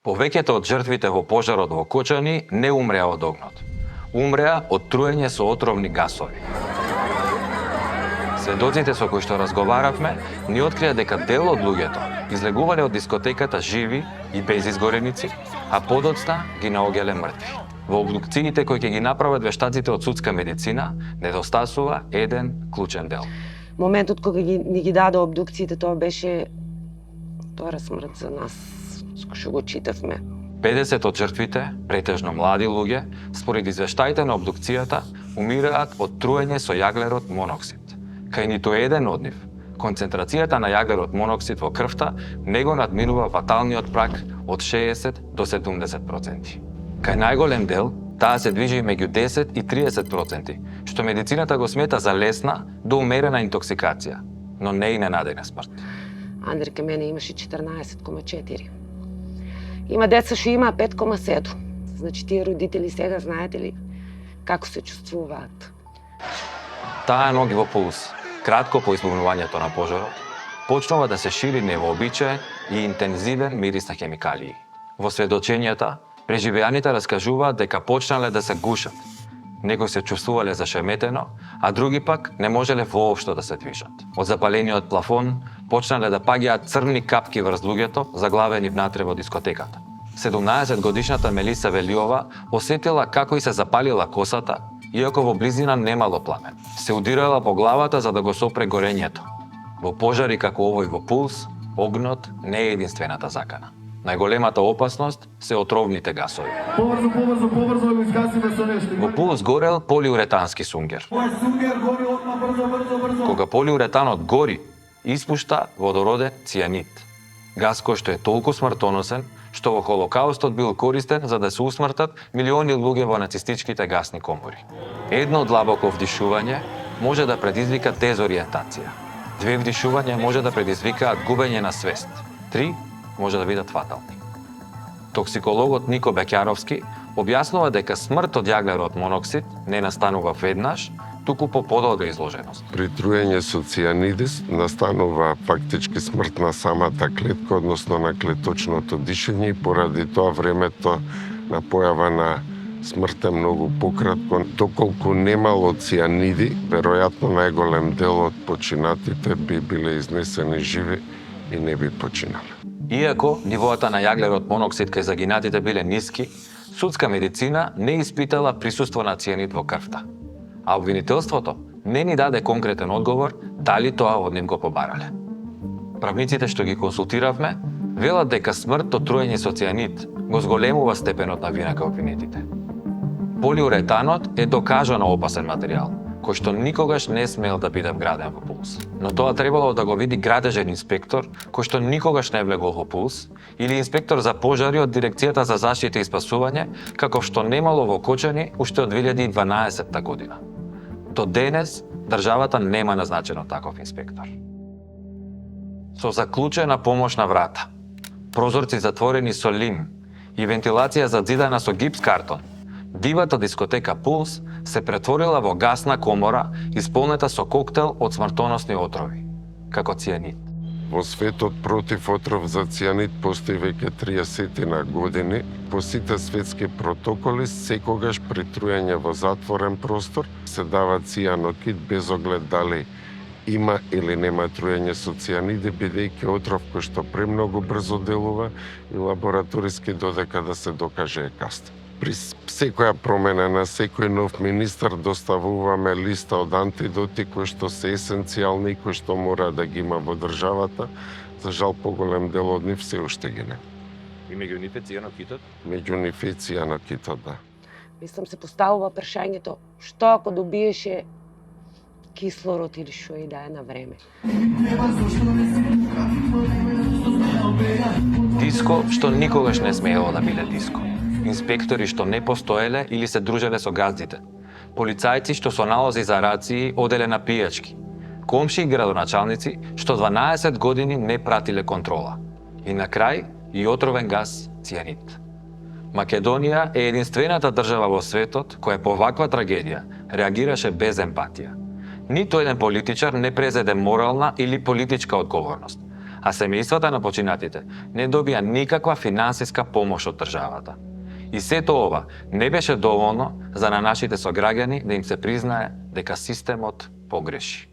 Повеќето од жртвите во пожарот во Кочани не умреа од огнот. Умреа од труење со отровни гасови. Сведоците со кои што разговаравме ни открија дека дел од луѓето излегувале од дискотеката живи и без изгореници, а подоцна ги наоѓале мртви. Во обдукциите кои ќе ги направат вештаците од судска медицина, недостасува еден клучен дел. Моментот кога ни ги даде обдукциите, тоа беше втора смрт за нас, што го читавме. 50 од жртвите, претежно млади луѓе, според извештаите на обдукцијата, умираат од труење со јаглерод моноксид. Кај ниту еден од нив, концентрацијата на јаглерод моноксид во крвта не го надминува фаталниот праг од 60 до 70%. Кај најголем дел, таа се движи меѓу 10 и 30%, што медицината го смета за лесна до умерена интоксикација, но не и ненадејна смрт. Андре кај мене имаше 14,4. Има деца што има 5,7. Значи тие родители сега знаете ли како се чувствуваат? Таа ноги во пулс, кратко по избавувањето на пожарот, почнува да се шири невообичаен и интензивен мирис на хемикалии. Во сведочењата, преживеаните раскажуваат дека почнале да се гушат. Некои се чувствувале зашеметено, а други пак не можеле воопшто да се движат. Од запалениот плафон почнале да паѓаат црни капки врз луѓето, заглавени внатре во дискотеката. 17-годишната Мелиса Велиова осетила како и се запалила косата, иако во близина немало пламен. Се удирала по главата за да го сопре горењето. Во пожари како овој во пулс, огнот не е единствената закана. Најголемата опасност се отровните гасови. Побрзо го изгасиме со нешто. Во пулс горел полиуретански сунгер. Овој сунгер гори одма брзо. Кога полиуретанот гори, испушта водороден цијанид. Гас кој што е толку смртоносен, што во Холокаустот бил користен за да се усмртат милиони луѓе во нацистичките гасни комори. Едно длабоко вдишување може да предизвика дезориентација. 2 вдишувања може да предизвикаат губење на свест. 3 може да бидат фатални. Токсикологот Нико Бекјаровски објаснува дека смрт од јаглерод моноксид не настанува веднаш, туку по подолга изложеност. При труење со цијанидис настанува фактички смрт на самата клетка, односно на клеточното дишење, и поради тоа времето на појава на смрт е многу пократко. Доколку немало цијаниди, веројатно најголем дел од починатите би биле изнесени живи и не би починале. Иако нивоата на јаглерод моноксид кај загинатите биле ниски, судска медицина не испитала присуство на цијанид во крвта. А обвинителството не ни даде конкретен одговор дали тоа од нив го побарале. Правниците што ги консултиравме велат дека смрт од труење со цијанид го зголемува степенот на вина кај обвинетите. Полиуретанот е докажано опасен материјал, кој што никогаш не смел да биде вграден во пулс. Но тоа требало да го види градежен инспектор, кој што никогаш не влегол во пулс, или инспектор за пожари од Дирекцијата за заштита и спасување, каков што немало во Кочани уште од 2012 година. До денес, државата нема назначено таков инспектор. Со заклучена помошна врата, прозорци затворени со лим и вентилација зазидана со гипс картон, дивата дискотека Пулс се претворила во гасна комора исполнета со коктел од смртоносни отрови, како цијанид. Во светот против отров за цијанид постои веќе 30 години. По сите светски протоколи, секогаш при труење во затворен простор се дава цијанокид без оглед дали има или нема труење со цијаниди, бидејќи отров кој што премногу брзо делува и лабораториски додека да се докаже е касно. При секоја промена на секој нов министар доставуваме листа од антидоти кои што се есенцијални и кои што мора да ги има во државата. За жал, поголем дел од нив се уште ги не. И меѓу нив е цијанокитот? Меѓу нив е цијанокитот, да. Мислам се поставува прашањето што ако добиеше кислород или што и да е на време. Диско што никогаш не смеело да биде диско. Инспектори што не постоеле или се дружеле со газдите. Полицајци што со налози за рации оделе на пијачки. Комши и градоначалници што 12 години не пратиле контрола. И на крај и отровен гас цијанид. Македонија е единствената држава во светот која по ваква трагедија реагираше без емпатија. Ниту еден политичар не презеде морална или политичка одговорност, а семејствата на починатите не добија никаква финансиска помош од државата. И сето ова не беше доволно за на нашите сограѓани да им се признае дека системот погреши.